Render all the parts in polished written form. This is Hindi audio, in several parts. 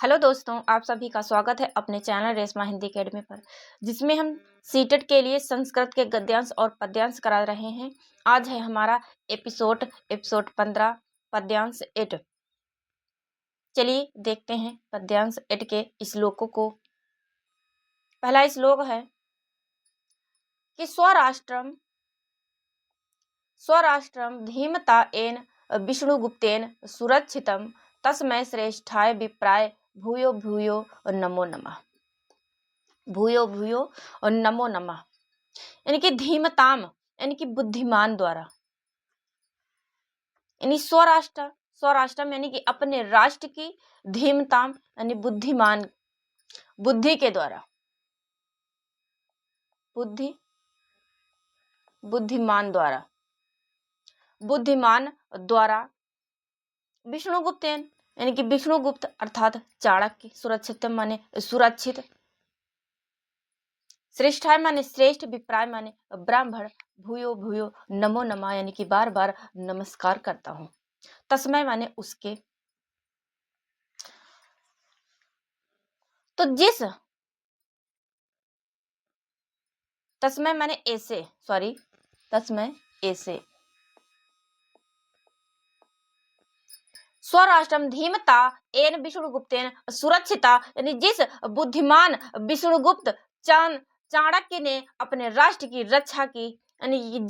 हेलो दोस्तों, आप सभी का स्वागत है अपने चैनल रेशमा हिंदी अकेडमी पर, जिसमें हम सीटेट के लिए संस्कृत के गद्यांश और पद्यांश करा रहे हैं। आज है हमारा एपिसोड 15 पद्यांश 8। चलिए देखते हैं पद्यांश 8 के श्लोकों को। पहला श्लोक है कि स्वराष्ट्रम धीमता एन विष्णुगुप्तेन सुरक्षितम तस्मै श्रेष्ठाय विप्राय भूयो भूयो नमो नमः। भूयो भूयो और नमो नमः यानी कि धीमताम यानी कि बुद्धिमान द्वारा, यानी स्वराष्ट्रम यानी कि अपने राष्ट्र की, धीमताम यानी बुद्धिमान, बुद्धि के द्वारा, बुद्धिमान द्वारा विष्णुगुप्तेन यानी कि विष्णुगुप्त अर्थात चाणक्य, सुरक्षित माने सुरक्षित, श्रेष्ठाय माने श्रेष्ठ, विप्राय माने ब्राह्मण, भूयो भूयो नमो नमः यानी कि बार बार नमस्कार करता हूं, तस्मै माने उसके। तो जिस तस्मै माने ऐसे, तस्मै ऐसे, स्वराष्ट्रम धीमता एन विष्णुगुप्तेन सुरक्षिता यानी जिस बुद्धिमान विष्णुगुप्त चाणक्य ने अपने राष्ट्र की रक्षा की, यानी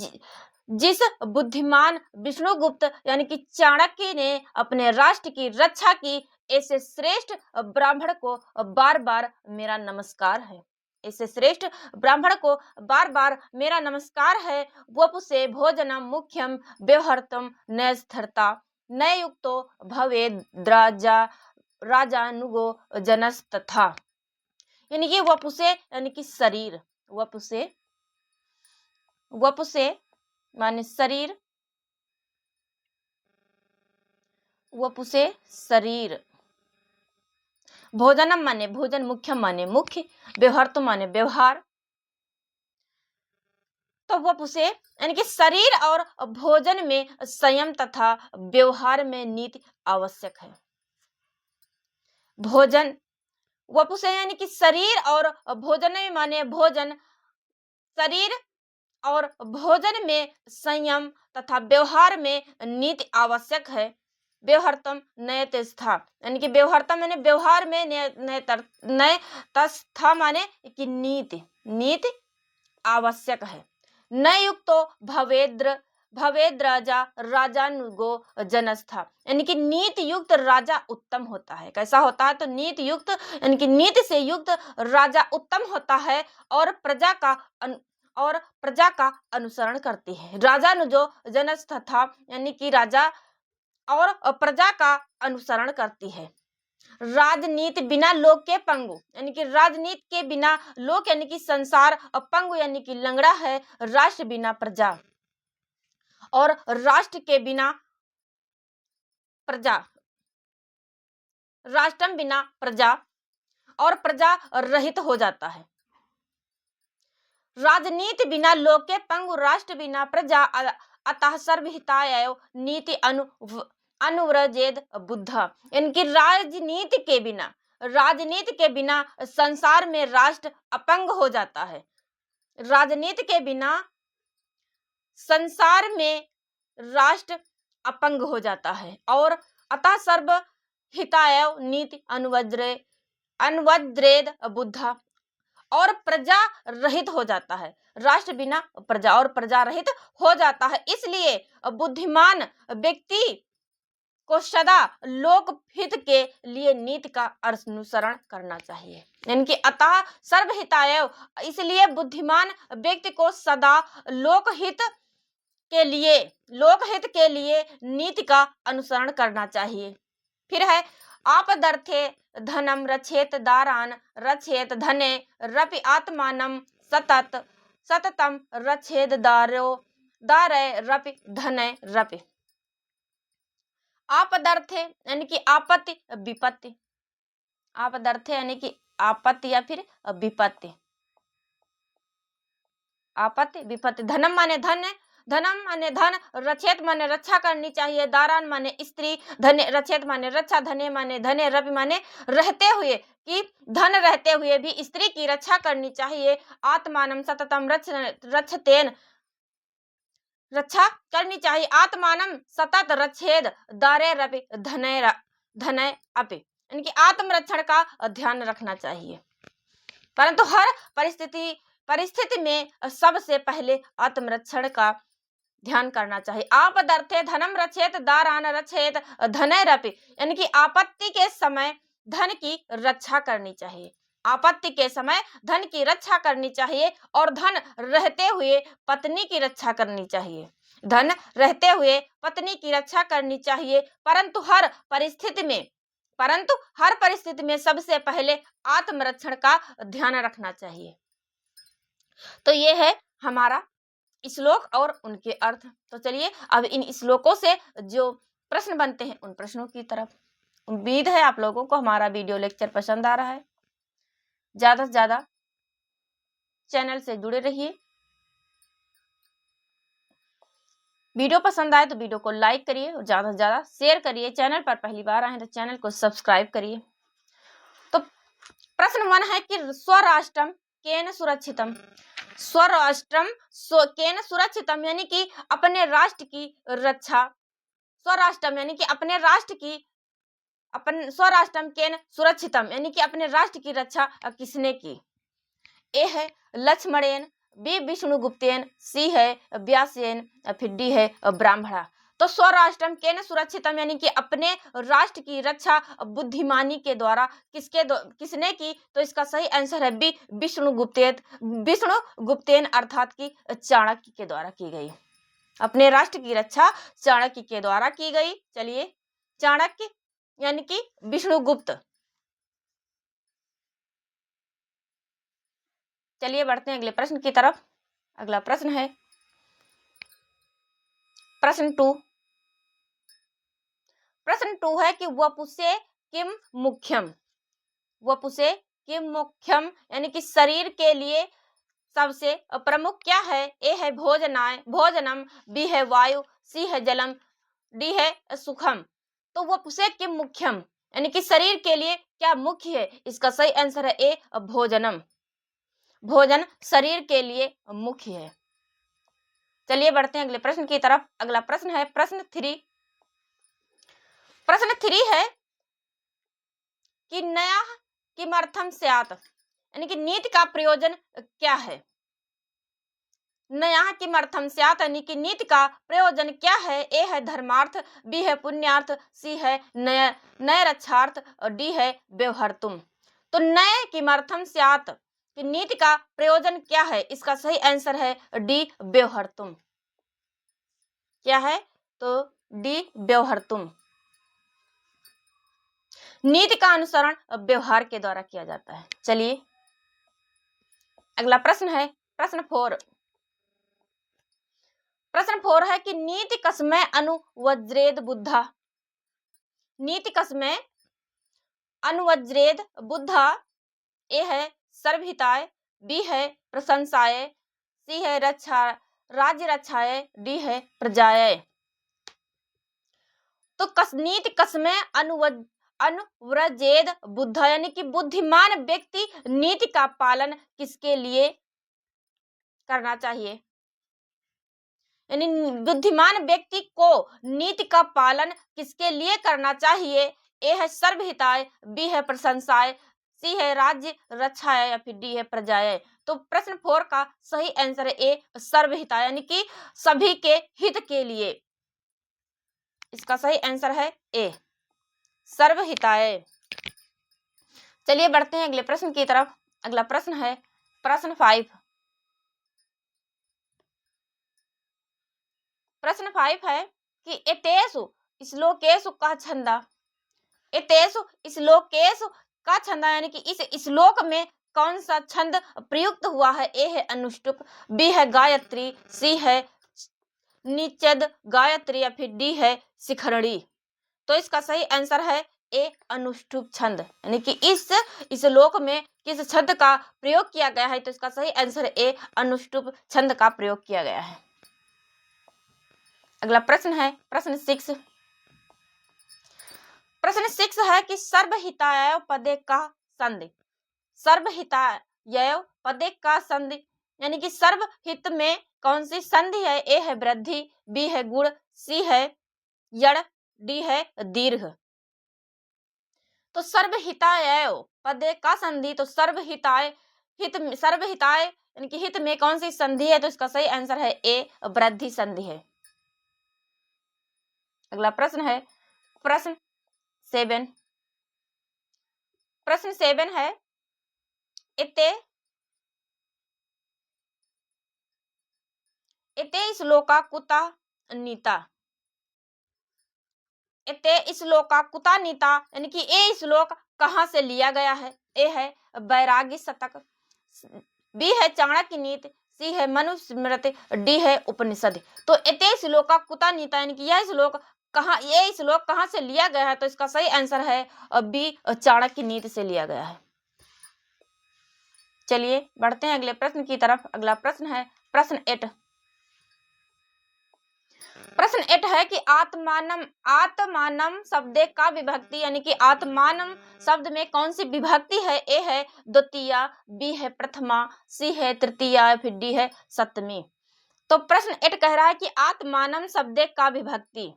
जिस बुद्धिमान विष्णुगुप्त यानी कि चाणक्य ने अपने राष्ट्र की रक्षा की, ऐसे श्रेष्ठ ब्राह्मण को बार बार मेरा नमस्कार है। ऐसे श्रेष्ठ ब्राह्मण को बार बार मेरा नमस्कार है। वपुषे भोजनम मुख्यम व्यवहर्तम न स्थिरता न युक्तो भवेद् राजानुगो जनस्तथा। यानी कि वपुषे यानी कि शरीर, वपुषे माने शरीर, वपुषे शरीर, भोजनम माने भोजन, मुख्यम माने मुख्य, व्यवहार माने व्यवहार। तो वपुषे यानी कि शरीर और भोजन में संयम तथा व्यवहार में नीति आवश्यक है। भोजन, वपुषे यानी कि शरीर और भोजन में माने भोजन, शरीर और भोजन में संयम तथा व्यवहार में नीति आवश्यक है। व्यवहारतम नयतस्था यानी कि व्यवहारतम माने व्यवहार में नयतस्था माने कि नीति आवश्यक है। न युक्तो भवेद् राजानुगो जनस्था यानी कि नीति युक्त राजा उत्तम होता है। कैसा होता है? तो नीति युक्त यानी कि नीति से युक्त राजा उत्तम होता है और प्रजा का अनुसरण करती है। राजानुजो जनस्था यानी कि राजा और प्रजा का अनुसरण करती है। राजनीति बिना लोक के पंगु यानी कि राजनीति के बिना लोक यानी कि संसार, पंगु यानी कि लंगड़ा है। राष्ट्र बिना प्रजा और राष्ट्र के बिना प्रजा, राष्ट्रम बिना प्रजा और प्रजा रहित हो जाता है। राजनीति बिना लोक के पंगु, राष्ट्र बिना प्रजा, अतः सर्वहिताय नीति अनुव्रजेद बुद्ध। इनकी राजनीति के बिना संसार में राष्ट्र अपंग हो जाता है। राजनीति के बिना संसार में राष्ट्र अपंग हो जाता है और अतः सर्व हिताय नीति अनुवज्रेद बुद्ध और प्रजा रहित हो जाता है। राष्ट्र बिना प्रजा और प्रजा रहित हो जाता है। इसलिए बुद्धिमान व्यक्ति को सदा लोक हित के लिए नीति का अनुसरण करना चाहिए। यानी कि अतः सर्वहिताय, इसलिए बुद्धिमान व्यक्ति को सदा लोकहित के लिए नीति का अनुसरण करना चाहिए। फिर है आपदर्थे धनम रक्षेत दारान रक्षेत धने रपि आत्मानं सततम रक्षेत दारे रपि धने रपि। आपदर्थे यानी कि आपत्ति विपत्ति, आपदर्थे यानी कि आपत्ति या फिर विपत्ति, आपत्ति विपत्ति। धनम माने धन, धनम माने धन, रक्षेत माने रक्षा करनी चाहिए, दारान माने स्त्री, धने रक्षेत माने रक्षा, धने माने धने, रवि माने रहते हुए, कि धन रहते हुए भी स्त्री की रक्षा करनी चाहिए। आत्मानम सततम रक्षतेन, रक्षा करनी चाहिए। आत्मानम सतत रक्षेद दारे रवि धनय अपि, यानी कि आत्मरक्षण का ध्यान रखना चाहिए, परंतु हर परिस्थिति में सबसे पहले आत्मरक्षण का ध्यान करना चाहिए। आपदर्थे धनम रक्षेत दारान रक्षेत धनैरपि, यानी कि आपत्ति के समय धन की रक्षा करनी चाहिए। आपत्ति के समय धन की रक्षा करनी चाहिए और धन रहते हुए पत्नी की रक्षा करनी चाहिए। धन रहते हुए पत्नी की रक्षा करनी चाहिए, परंतु हर परिस्थिति में सबसे पहले आत्मरक्षण का ध्यान रखना चाहिए। तो ये है हमारा श्लोक और उनके अर्थ। तो चलिए अब इन श्लोकों से जो प्रश्न बनते हैं उन प्रश्नों की तरफ। उम्मीद है आप लोगों को हमारा वीडियो लेक्चर पसंद आ रहा है। ज्यादा से ज्यादा चैनल से जुड़े रहिए। वीडियो पसंद आए तो वीडियो को लाइक करिए और ज्यादा से ज्यादा शेयर करिए। चैनल पर पहली बार आए तो चैनल को सब्सक्राइब करिए। तो प्रश्न 1 है कि स्वराष्ट्रम केन सुरक्षितम। स्वराष्ट्रम केन सुरक्षितम, यानी कि अपने राष्ट्र की रक्षा। स्वराष्ट्रम यानी कि अपने राष्ट्र की, स्वराष्ट्रम केन सुरक्षितम यानी कि अपने राष्ट्र की रक्षा किसने की। ए है लक्ष्मणेन, बी विष्णुगुप्तेन, सी है व्यासेन, फिर डी है ब्राह्मणा। तो स्वराष्ट्रम केन सुरक्षितम यानी कि अपने राष्ट्र की रक्षा बुद्धिमानी के द्वारा किसने की। तो इसका सही आंसर है बी विष्णुगुप्तेन अर्थात कि चाणक्य के द्वारा की गई। अपने राष्ट्र की रक्षा चाणक्य के द्वारा की गई। चलिए चाणक्य यानी कि विष्णुगुप्त। चलिए बढ़ते हैं अगले प्रश्न की तरफ। अगला प्रश्न है प्रश्न 2। प्रश्न 2 है कि वपुषे किम मुख्यम। वपुषे किम मुख्यम यानी कि शरीर के लिए सबसे प्रमुख क्या है। ए है भोजनम, बी है वायु, सी है जलम, डी है सुखम। तो वपुषे किम मुख्यम यानी कि शरीर के लिए क्या मुख्य है। इसका सही आंसर है ए भोजनम। भोजन शरीर के लिए मुख्य है। चलिए बढ़ते हैं अगले प्रश्न की तरफ। अगला प्रश्न है प्रश्न 3। प्रश्न 3 है कि नया किमर्थम स्यात्, यानी कि नीति का प्रयोजन क्या है। नया किमर्थम स्यात् यानी कि नीति का प्रयोजन क्या है। ए है धर्मार्थ, बी है पुण्यार्थ, सी है नय रक्षार्थ, डी है व्यवहारतुम। तो नय किमर्थम स्यात् कि नीति का प्रयोजन क्या है। इसका सही आंसर है डी व्यवहारतुम। क्या है तो डी व्यवहारतुम। नीति का अनुसरण व्यवहार के द्वारा किया जाता है। चलिए अगला प्रश्न है प्रश्न 4। प्रश्न 4 है कि नीति कस्मै अनुवज्रेद बुद्धा। नीति कस्मै अनुवज्रेद बुद्धा। ए है सर्वहिताय, बी है प्रशंसाय, सी है राज्य रक्षाय, डी है प्रजाय। तो नीति कस्मै अनुव्रजेद बुद्धा यानी कि बुद्धिमान व्यक्ति नीति का पालन किसके लिए करना चाहिए। यानी बुद्धिमान व्यक्ति को नीति का पालन किसके लिए करना चाहिए। ए है सर्वहिताय, बी है प्रशंसाय, सी है राज्य रक्षाय, या फिर डी है प्रजाय। तो प्रश्न 4 का सही आंसर है ए सर्वहिताय यानी कि सभी के हित के लिए। इसका सही आंसर है ए सर्वहिताय। चलिए बढ़ते हैं अगले प्रश्न की तरफ। अगला प्रश्न है प्रश्न 5। प्रश्न 5 है कि एतेषु श्लोकेषु का छंदा। एतेषु श्लोकेषु का छंदा यानी कि इस श्लोक में कौन सा छंद प्रयुक्त हुआ है। ए है अनुष्टुप, बी है गायत्री, सी है निषेध गायत्री, या फिर डी है शिखरणी। तो इसका सही आंसर है ए अनुष्टुप छंद यानी कि इस श्लोक में किस छंद का प्रयोग किया गया है। तो इसका सही आंसर ए अनुष्टुप छंद का प्रयोग किया गया है। अगला प्रश्न है प्रश्न 6। प्रश्न 6 है कि सर्वहिताय पदे का संधि। सर्वहिताय पदे का संधि यानी कि सर्वहित में कौन सी संधि है? ए है वृद्धि, बी है गुण, सी है यड़, डी है दीर्घ। तो सर्वहिताय पदे का संधि, तो सर्वहिताय यानी कि हित में कौन सी संधि है? तो इसका सही आंसर है ए वृद्धि संधि है। अगला प्रश्न है प्रश्न 7। प्रश्न 7 है इते श्लोका कुतः नीता। इते श्लोका कुतः नीता यानी कि ये श्लोक कहाँ से लिया गया है? ए है वैराग्य शतक, बी है चाणक्य नीति, सी है मनुस्मृति, डी है उपनिषद। तो इते श्लोका कुतः नीता यानी कि ये श्लोक कहाँ से लिया गया है? तो इसका सही आंसर है बी चाणक्य नीति से लिया गया है। चलिए बढ़ते हैं अगले प्रश्न की तरफ। अगला प्रश्न है प्रश्न 8। प्रश्न 8 है कि आत्मानम शब्द का विभक्ति यानी कि आत्मानम शब्द में कौन सी विभक्ति है? ए है द्वितीया, बी है प्रथमा, सी है तृतीया, फिर डी है सप्तमी। तो प्रश्न 8 कह रहा है कि आत्मानम शब्द का विभक्ति,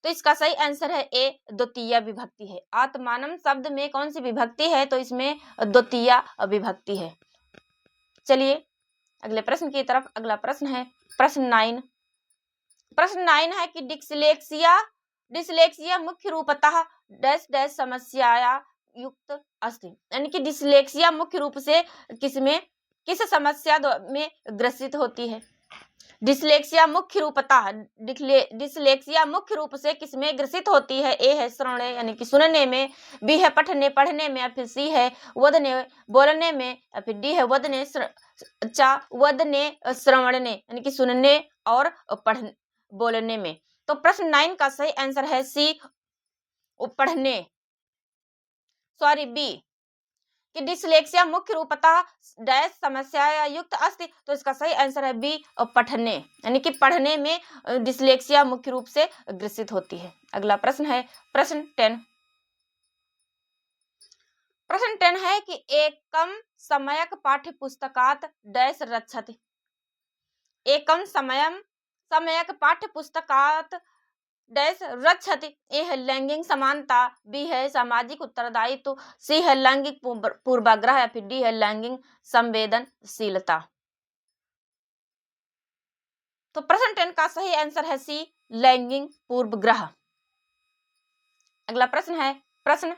तो इसका सही आंसर है ए द्वितीया विभक्ति है। आत्मानम शब्द में कौन सी विभक्ति है? तो इसमें द्वितीया विभक्ति है। चलिए अगले प्रश्न की तरफ। अगला प्रश्न है प्रश्न 9। प्रश्न 9 है कि डिसलेक्सिया मुख्य रूपतः डैश डैश समस्या युक्त अस्ति यानी कि डिसलेक्सिया मुख्य रूप से किस समस्या में ग्रसित होती है? डिसलेक्सिया मुख्य रूप से किसमें ग्रसित होती है? ए है श्रवणे यानी कि सुनने में, बी है पढ़ने में, या फिर सी है वदने बोलने में, या फिर डी है वदने श्रवणने यानी कि सुनने और बोलने में। तो प्रश्न 9 का सही आंसर है सी बी कि डिसलेक्सिया मुख्य रूपतः डैश समस्या युक्त अस्ति। तो इसका सही आंसर है बी पढ़ने यानी कि पढ़ने में डिसलेक्सिया मुख्य रूप से ग्रसित होती है। अगला प्रश्न है प्रश्न 10। प्रश्न 10 है कि एकम समयक पाठ्य पुस्तकात डैश रक्षति। एकम समयक पाठ्य पुस्तकात डैश रक्षति। ए है लैंगिक समानता, बी है सामाजिक उत्तरदायित्व, सी है लैंगिक पूर्वाग्रह, या फिर डी है लैंगिक संवेदनशीलता। तो प्रश्न 10 का सही आंसर है सी लैंगिक पूर्वाग्रह। अगला प्रश्न है प्रश्न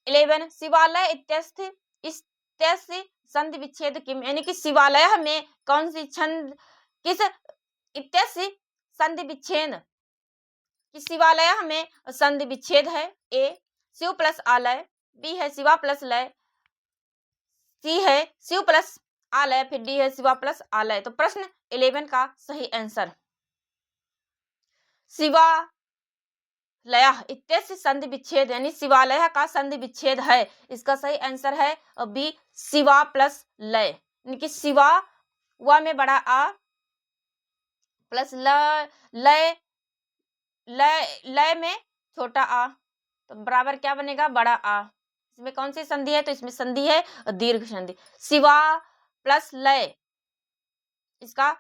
11। शिवालय इत्यस्य संधि विच्छेद किम यानी कि शिवालय में कौन सी छंद किस इत्यस्य संधि विच्छेद कि शिवालय में संधि विच्छेद है? ए शिव प्लस आलय, बी है शिवा प्लस लय, सी है शिव प्लस आलय, फिर डी है शिवा प्लस आलय। तो प्रश्न 11 का सही आंसर शिवालय इत्यस्य संधि विच्छेद यानी शिवालय का संधि विच्छेद है। इसका सही आंसर है बी शिवा प्लस लय यानी कि शिवा व में बड़ा आ प्लस लय में छोटा आ, तो बराबर क्या बनेगा? बड़ा आ। इसमें कौन सी संधि है? तो इसमें संधि है दीर्घ संधि। शिवा प्लस लय इसका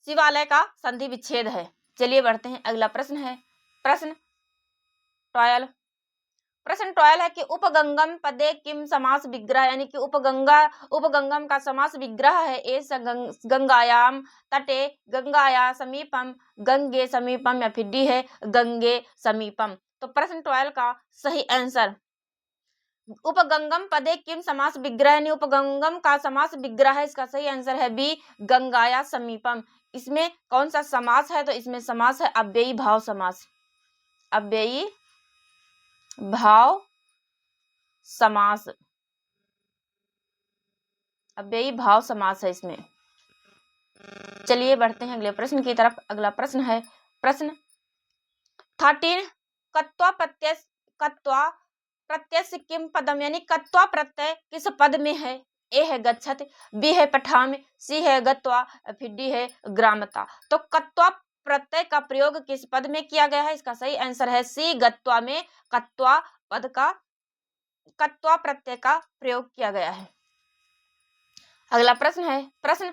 शिवालय का संधि विच्छेद है। चलिए बढ़ते हैं। अगला प्रश्न है प्रश्न 12। प्रश्न 12 है कि उपगंगम पदे किम समास विग्रह यानी कि उपगंगम का समास विग्रह है। ए गंगायाम तटे, गंगाया समीपम, गंगे समीपम, या फिर डी है गंगे समीपम। तो प्रश्न 12 का सही आंसर उपगंगम पदे किम समास विग्रह यानी उपगंगम का समास विग्रह है। इसका सही आंसर है बी गंगाया समीपम। इसमें कौन सा समास है? तो इसमें समास है अव्ययी भाव समास। अव्ययी भाव समास, अव्ययी भाव समास है इसमें। चलिए बढ़ते हैं अगले प्रश्न की तरफ। अगला प्रश्न है प्रश्न 13। कत्वा प्रत्यय किम पदम यानी कत्वा प्रत्यय किस पद में है? ए है गच्छति, बी है पठामि, सी है गत्वा, फिर डी है ग्रामता। तो कत्वा प्रत्यय का प्रयोग किस पद में किया गया है? इसका सही आंसर है सी, गत्वा में कत्वा पद का कत्वा प्रत्यय का प्रयोग किया गया है। अगला प्रश्न है प्रश्न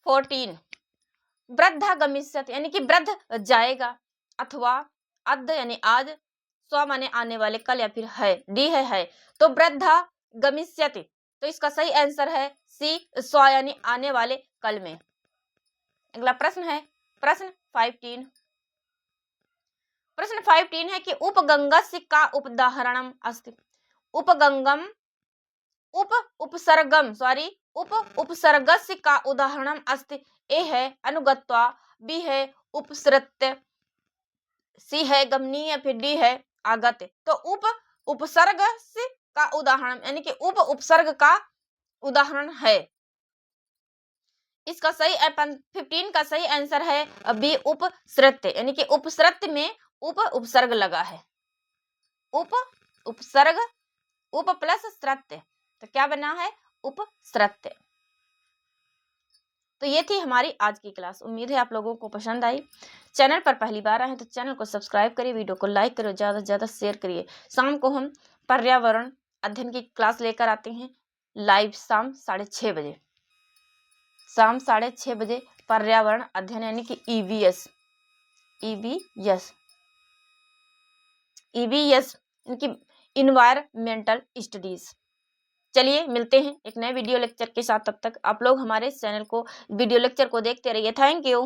14, वृद्धा गमिष्यति यानी कि वृद्ध जाएगा, अथवा अद्य यानी आज, स्व माने आने वाले कल या फिर है, डी है। तो वृद्धा गमिष्यति, तो इसका सही आंसर है सी, स्व यानी आने वाले कल में। अगला प्रश्न है प्रश्न 15, प्रश्न 15 है कि उपगंगस्य का उपदाहरणम अस्ति। उपगंगम उपसर्गस्य का उदाहरणम अस्ति। ए है अनुगत्वा, बी है उपसृत्य, सी है गमनीय, फिर डी है आगत्य। तो उपसर्ग का उदाहरण यानी कि उपसर्ग का उदाहरण है। इसका सही 15 का सही आंसर है बी, उपसृत्य यानी कि उपसृत्य में उपसर्ग लगा है। उपसर्ग उप प्लस सृत्य, तो क्या बना है? उपसृत्य। तो ये थी हमारी आज की क्लास। उम्मीद है आप लोगों को पसंद आई। चैनल पर पहली बार आए हैं तो चैनल को सब्सक्राइब करिए, वीडियो को लाइक करिए, ज़्यादा से ज़्यादा शेयर करिए। शाम को हम पर्यावरण अध्ययन की क्लास लेकर आते हैं लाइव, शाम 6:30 बजे। शाम 6:30 बजे पर्यावरण अध्ययन यानी कि EVS यानी कि इन्वायरमेंटल स्टडीज। चलिए मिलते हैं एक नए वीडियो लेक्चर के साथ। तब तक आप लोग हमारे चैनल को वीडियो लेक्चर को देखते रहिए। Thank you.